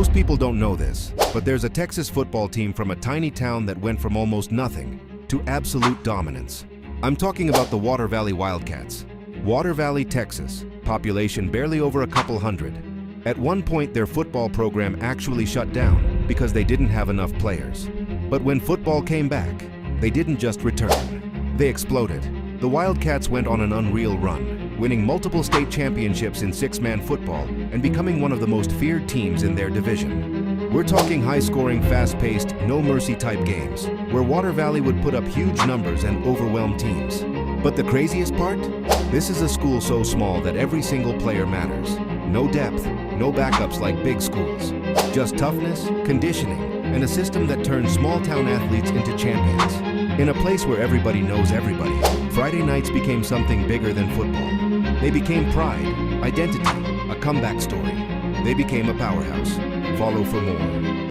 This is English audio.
Most people don't know this, but there's a Texas football team from a tiny town that went from almost nothing to absolute dominance. I'm talking about the Water Valley Wildcats. Water Valley, Texas, population barely over a couple hundred. At one point, their football program actually shut down because they didn't have enough players. But when football came back, they didn't just return. They exploded. The Wildcats went on an unreal run, winning multiple state championships in six-man football and becoming one of the most feared teams in their division. We're talking high-scoring, fast-paced, no-mercy type games, where Water Valley would put up huge numbers and overwhelm teams. But the craziest part? This is a school so small that every single player matters. No depth, no backups like big schools. Just toughness, conditioning, and a system that turns small-town athletes into champions. In a place where everybody knows everybody, Friday nights became something bigger than football. They became pride, identity, a comeback story. They became a powerhouse. Follow for more.